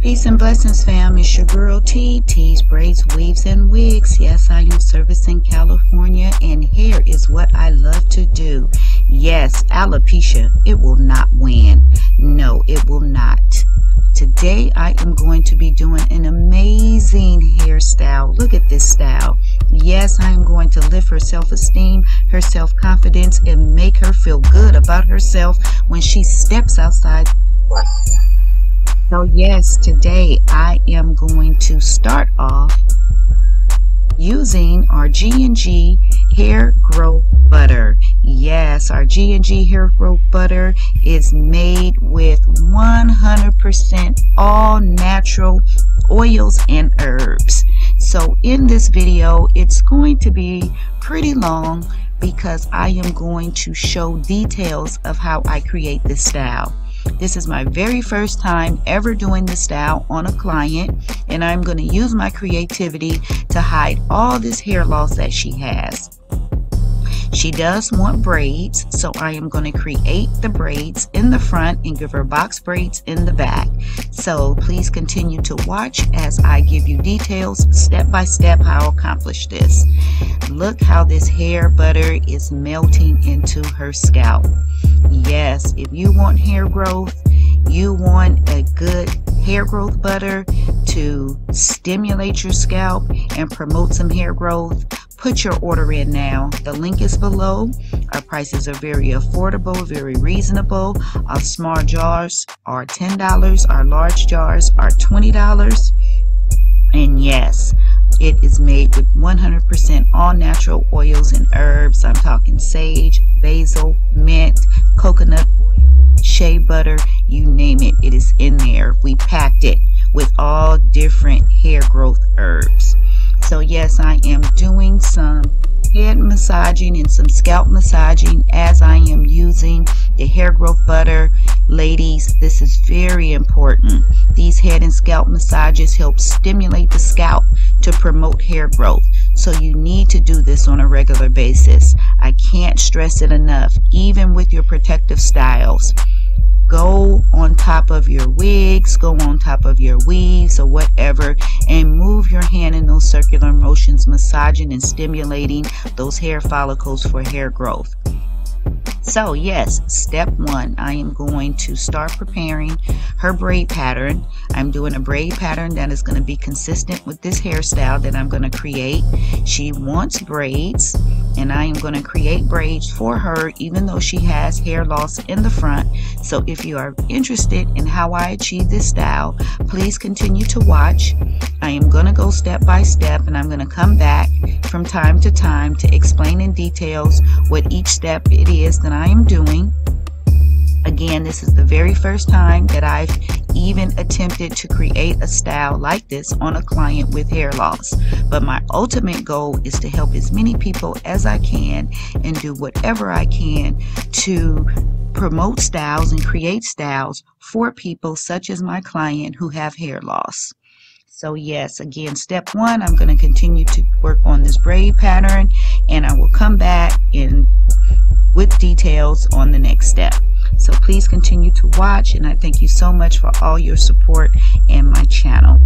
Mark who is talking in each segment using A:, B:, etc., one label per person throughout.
A: Peace and blessings, fam. It's your girl T, T's Braids, Weaves, and Wigs. Yes, I am servicing California, and hair is what I love to do. Yes, alopecia, it will not win. No, it will not. Today, I am going to be doing an amazing hairstyle. Look at this style. Yes, I am going to lift her self-esteem, her self-confidence, and make her feel good about herself when she steps outside. So yes, today I am going to start off using our G&G hair growth butter. Yes, our G&G hair growth butter is made with 100% all natural oils and herbs. So in this video, it's going to be pretty long because I am going to show details of how I create this style. This is my very first time ever doing this style on a client, and I'm going to use my creativity to hide all this hair loss that she has. She does want braids, so I am going to create the braids in the front and give her box braids in the back. So please continue to watch as I give you details step by step how I accomplish this. Look how this hair butter is melting into her scalp. Yes, if you want hair growth, you want a good hair growth butter to stimulate your scalp and promote some hair growth, put your order in now. The link is below. Our prices are very affordable, very reasonable. Our small jars are $10. Our large jars are $20. And yes, it is made with 100% all natural oils and herbs. I'm talking sage, basil, mint, coconut oil, shea butter, you name it, it is in there. We packed it with all different hair growth herbs. So yes, I am doing some head massaging and some scalp massaging as I am using the hair growth butter. Ladies, this is very important. These head and scalp massages help stimulate the scalp to promote hair growth. So you need to do this on a regular basis. I can't stress it enough. Even with your protective styles, go on top of your wigs, go on top of your weaves or whatever, and move your hand in those circular motions, massaging and stimulating those hair follicles for hair growth. So yes, step one, I am going to start preparing her braid pattern. I'm doing a braid pattern that is going to be consistent with this hairstyle that I'm going to create. She wants braids, and I am going to create braids for her even though she has hair loss in the front. So if you are interested in how I achieve this style, please continue to watch. I am going to go step by step, and I'm going to come back from time to time to explain in details what each step it is that I am doing. Again, this is the very first time that I've even attempted to create a style like this on a client with hair loss. But my ultimate goal is to help as many people as I can and do whatever I can to promote styles and create styles for people such as my client who have hair loss. So yes, again, step one, I'm going to continue to work on this braid pattern, and I will come back in with details on the next step. So please continue to watch, and I thank you so much for all your support and my channel.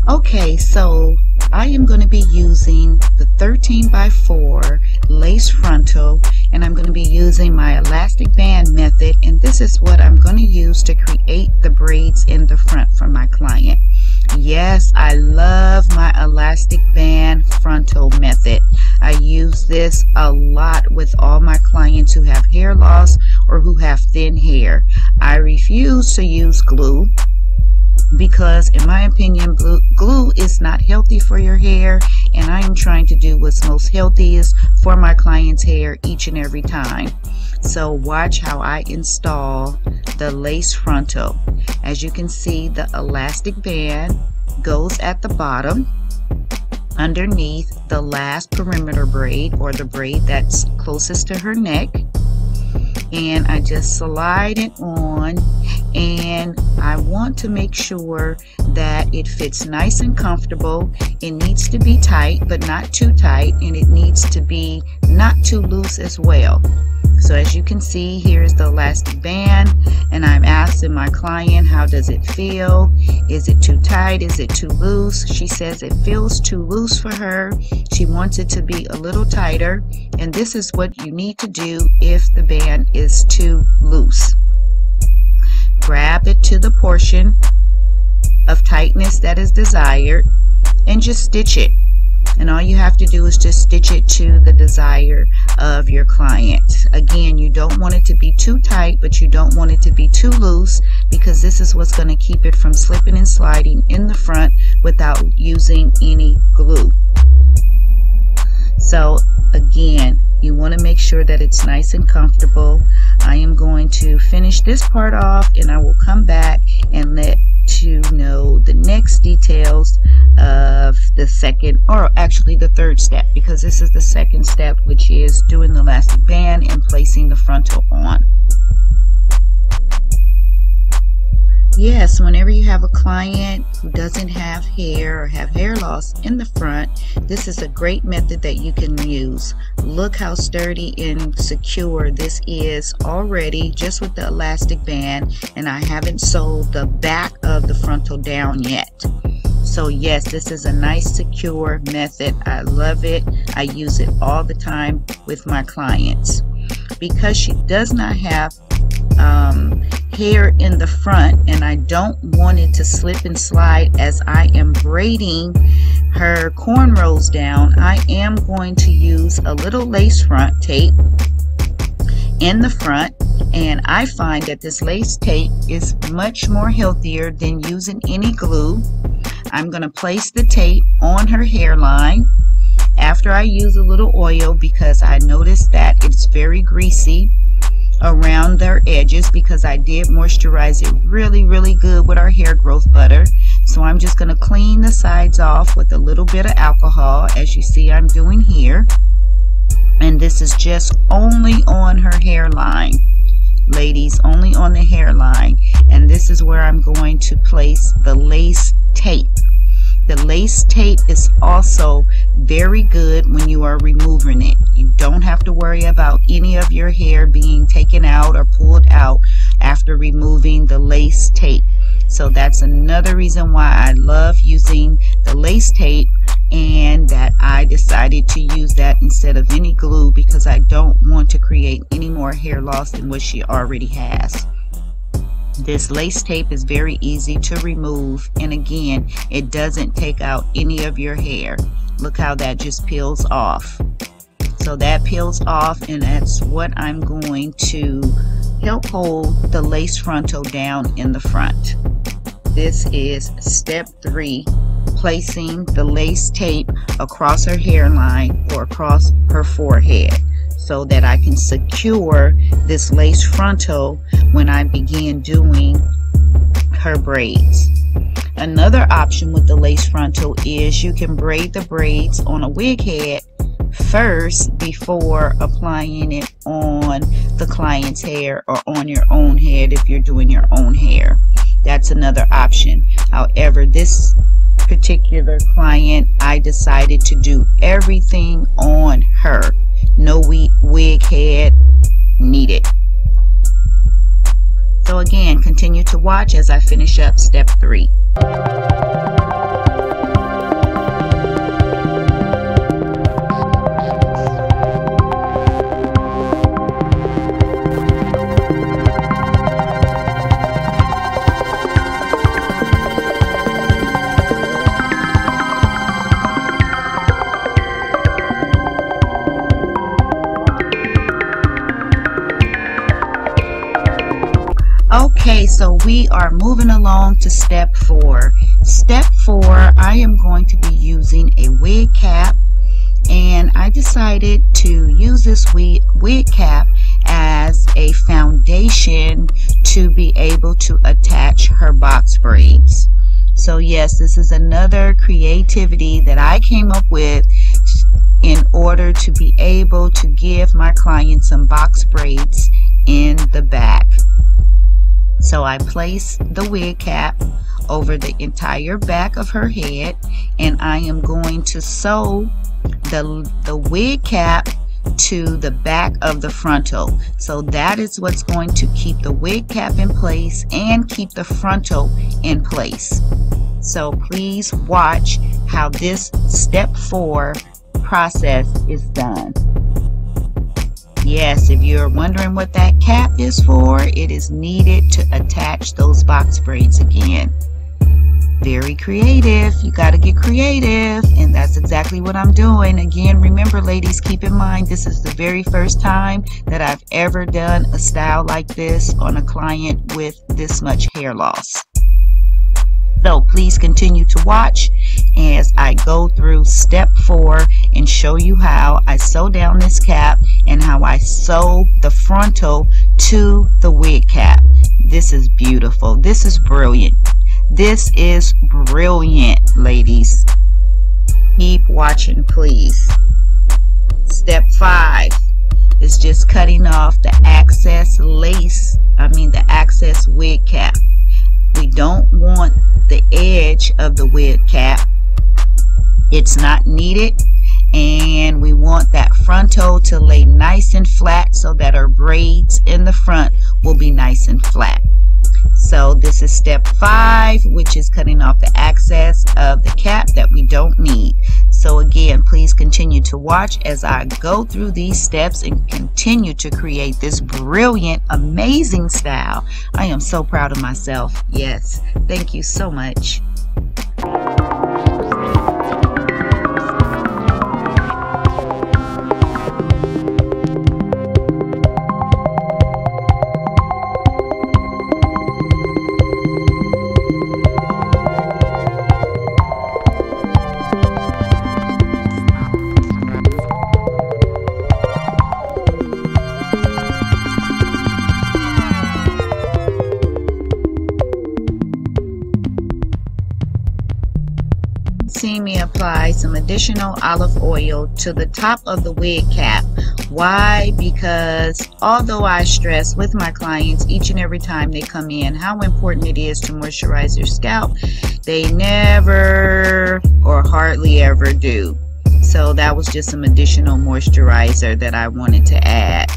A: Okay, so I am going to be using the 13x4 lace frontal, and I'm going to be using my elastic band method, and this is what I'm going to use to create the braids in the front for my client. Yes, I love my elastic band frontal method. I use this a lot with all my clients who have hair loss or who have thin hair. I refuse to use glue. because in my opinion, glue is not healthy for your hair, and I am trying to do what's most healthiest for my client's hair each and every time. So watch how I install the lace frontal. As you can see, the elastic band goes at the bottom underneath the last perimeter braid, or the braid that's closest to her neck, and I just slide it on, and I want to make sure that it fits nice and comfortable. It needs to be tight but not too tight, and it needs to be not too loose as well. So as you can see, here's the elastic band, and I'm asking my client, how does it feel? Is it too tight? Is it too loose? She says it feels too loose for her. She wants it to be a little tighter, and this is what you need to do if the band is too loose. Grab it to the portion of tightness that is desired and just stitch it. And all you have to do is just stitch it to the desire of your client. Again, you don't want it to be too tight, but you don't want it to be too loose, because this is what's going to keep it from slipping and sliding in the front without using any glue. So again, you want to make sure that it's nice and comfortable. I am going to finish this part off, and I will come back and let you know the next details of the second, or actually the third step, because this is the second step, which is doing the elastic band and placing the frontal on. Yes, whenever you have a client who doesn't have hair or have hair loss in the front, this is a great method that you can use. Look how sturdy and secure this is already just with the elastic band, and I haven't sewed the back of the frontal down yet. So yes, this is a nice secure method. I love it. I use it all the time with my clients. Because she does not have hair in the front, and I don't want it to slip and slide as I am braiding her cornrows down, I am going to use a little lace front tape in the front, and I find that this lace tape is much more healthier than using any glue. I'm going to place the tape on her hairline after I use a little oil, because I noticed that it's very greasy around their edges, because I did moisturize it really good with our hair growth butter. So I'm just going to clean the sides off with a little bit of alcohol, as you see I'm doing here. And this is just only on her hairline, ladies, only on the hairline. And this is where I'm going to place the lace tape. The lace tape is also very good when you are removing it. You don't have to worry about any of your hair being taken out or pulled out after removing the lace tape. So that's another reason why I love using the lace tape, and that I decided to use that instead of any glue, because I don't want to create any more hair loss than what she already has. This lace tape is very easy to remove, and again, it doesn't take out any of your hair. Look how that just peels off. So that peels off, and that's what I'm going to help hold the lace frontal down in the front. This is step 3, placing the lace tape across her hairline or across her forehead, so that I can secure this lace frontal when I begin doing her braids. Another option with the lace frontal is you can braid the braids on a wig head first before applying it on the client's hair or on your own head if you're doing your own hair. That's another option. However, this particular client, I decided to do everything on her. No wig head needed. So again, continue to watch as I finish up step 3. Okay, So we are moving along to step 4. Step 4, I am going to be using a wig cap, and I decided to use this wig cap as a foundation to be able to attach her box braids. So yes, this is another creativity that I came up with in order to be able to give my client some box braids in the back. So I place the wig cap over the entire back of her head, and I am going to sew the wig cap to the back of the frontal. So that is what's going to keep the wig cap in place and keep the frontal in place. So please watch how this step 4 process is done. Yes, if you're wondering what that cap is for, it is needed to attach those box braids again. Very creative. You got to get creative, and that's exactly what I'm doing. Again, remember ladies, keep in mind this is the very first time that I've ever done a style like this on a client with this much hair loss. So please continue to watch as I go through step 4 and show you how I sew down this cap and how I sew the frontal to the wig cap. This is beautiful. This is brilliant. This is brilliant, ladies. Keep watching, please. Step 5 is just cutting off the excess the excess wig cap. We don't want the edge of the wig cap. It's not needed, and we want that frontal to lay nice and flat so that our braids in the front will be nice and flat. So this is step 5, which is cutting off the excess of the cap that we don't need. So again, please continue to watch as I go through these steps and continue to create this brilliant, amazing style. I am so proud of myself. Yes, thank you so much. See me apply some additional olive oil to the top of the wig cap. Why? Because although I stress with my clients each and every time they come in how important it is to moisturize your scalp, they never or hardly ever do. So that was just some additional moisturizer that I wanted to add.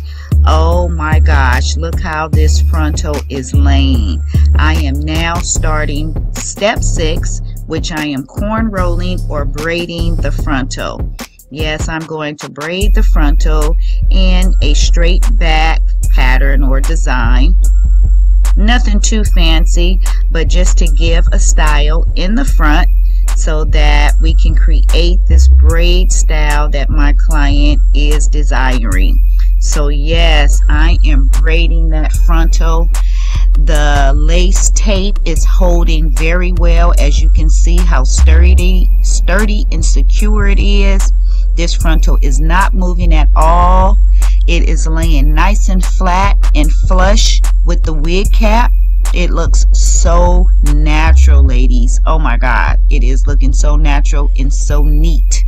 A: Oh my gosh, look how this frontal is laying. I am now starting step 6, which I am corn rolling or braiding the frontal. Yes, I'm going to braid the frontal in a straight back pattern or design. Nothing too fancy, but just to give a style in the front so that we can create this braid style that my client is desiring. So yes, I am braiding that frontal. The lace tape is holding very well. As you can see how sturdy and secure it is. This frontal is not moving at all. It is laying nice and flat and flush with the wig cap. It looks so natural, ladies. Oh my God, it is looking so natural and so neat.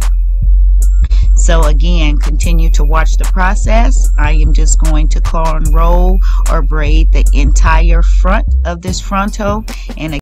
A: So again, continue to watch the process. I am just going to corn roll or braid the entire front of this frontal, and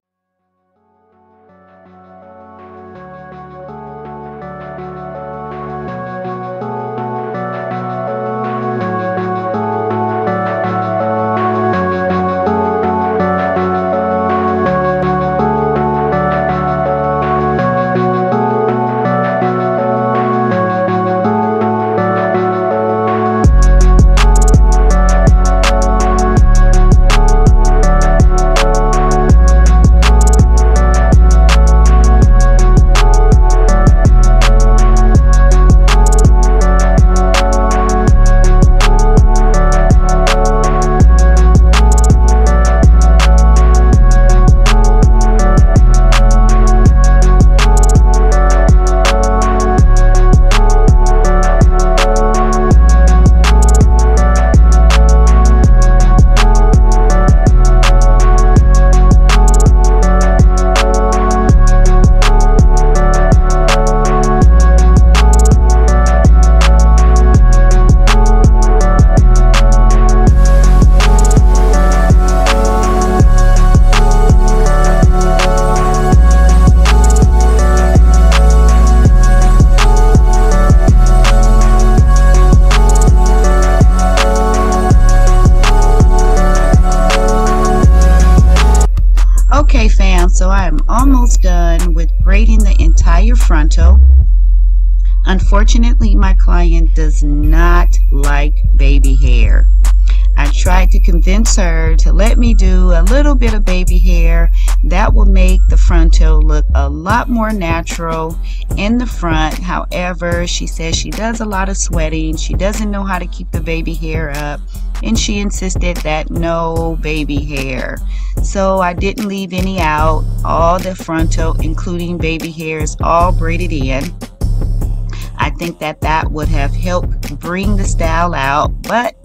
A: Okay fam, so I am almost done with braiding the entire frontal. Unfortunately, my client does not like baby hair. I tried to convince her to let me do a little bit of baby hair. That will make the frontal look a lot more natural in the front. However, she says she does a lot of sweating. She doesn't know how to keep the baby hair up, and she insisted that no baby hair. So I didn't leave any out. All the frontal, including baby hair, is all braided in. I think that that would have helped bring the style out, but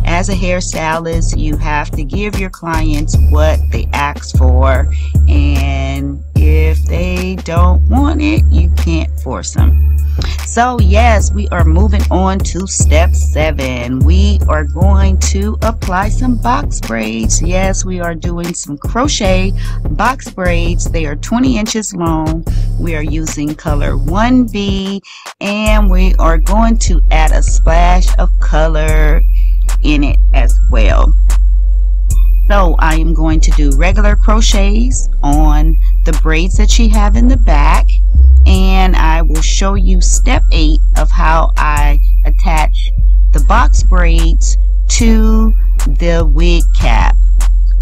A: as a hairstylist, you have to give your clients what they ask for, and if they don't want it, you can't force them. So yes, we are moving on to step 7. We are going to apply some box braids. Yes, we are doing some crochet box braids. They are 20 inches long. We are using color 1B, and we are going to add a splash of color in it as well. So I am going to do regular crochets on the braids that you have in the back, and I will show you step 8 of how I attach the box braids to the wig cap.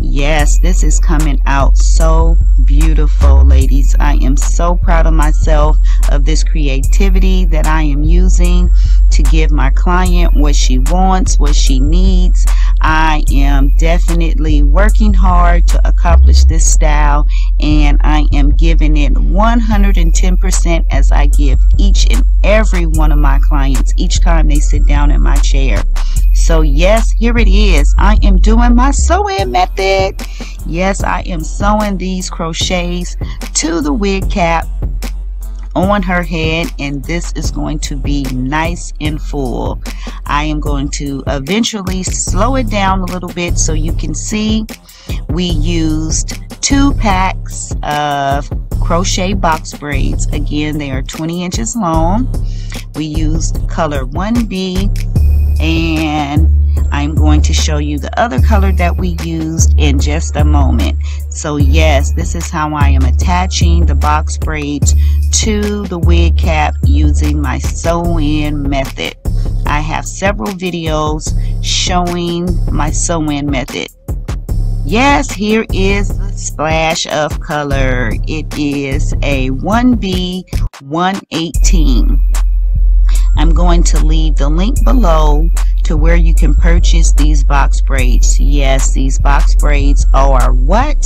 A: Yes, this is coming out so beautiful, ladies. I am so proud of myself, of this creativity that I am using to give my client what she wants, what she needs. I am definitely working hard to accomplish this style, and I am giving it 110% as I give each and every one of my clients each time they sit down in my chair. So yes, here it is. I am doing my sewing method. Yes, I am sewing these crochets to the wig cap on her head, and this is going to be nice and full. I am going to eventually slow it down a little bit so you can see. We used 2 packs of crochet box braids. Again, they are 20 inches long. We used color 1B, and I'm going to show you the other color that we used in just a moment. So yes, this is how I am attaching the box braids to the wig cap using my sew-in method. I have several videos showing my sew-in method. Yes, here is the splash of color. It is a 1B 118. I'm going to leave the link below to where you can purchase these box braids. Yes, these box braids are what?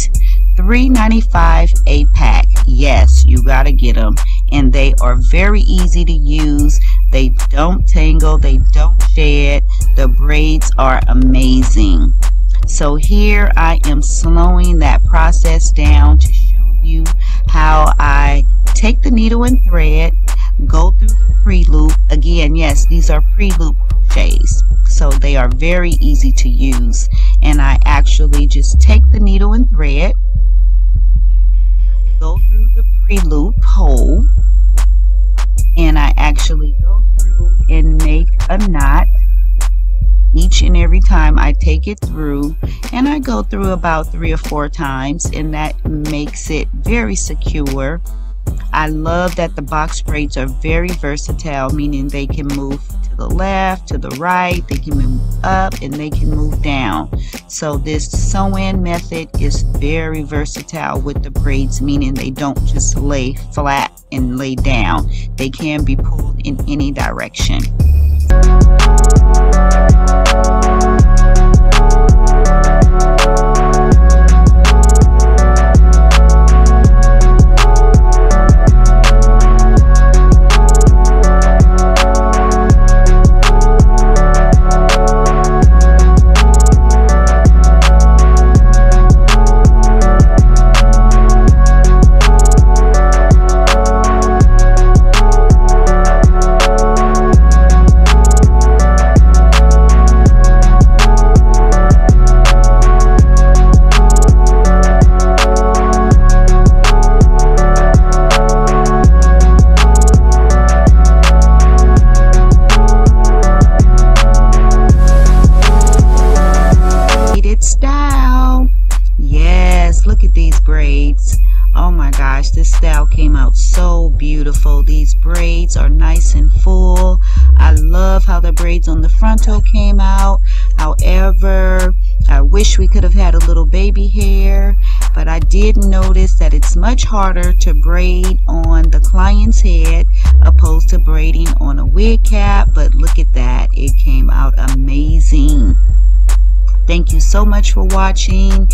A: $3.95 a pack. Yes, you gotta get them, and they are very easy to use. They don't tangle, they don't shed. The braids are amazing. So here I am slowing that process down to show you how I take the needle and thread, go through the pre-loop. Again, yes, these are pre-loop crochets, so they are very easy to use. And I actually just take the needle and thread, go through the pre-loop hole, and I actually go through and make a knot each and every time I take it through, and I go through about 3 or 4 times, and that makes it very secure. I love that the box braids are very versatile, meaning they can move to the left, to the right, they can move up, and they can move down. So this sew-in method is very versatile with the braids, meaning they don't just lay flat and lay down. They can be pulled in any direction. these braids. Oh my gosh, this style came out so beautiful. These braids are nice and full. I love how the braids on the frontal came out. However, I wish we could have had a little baby hair, but I did notice that it's much harder to braid on the client's head opposed to braiding on a wig cap. But look at that, it came out amazing. Thank you so much for watching.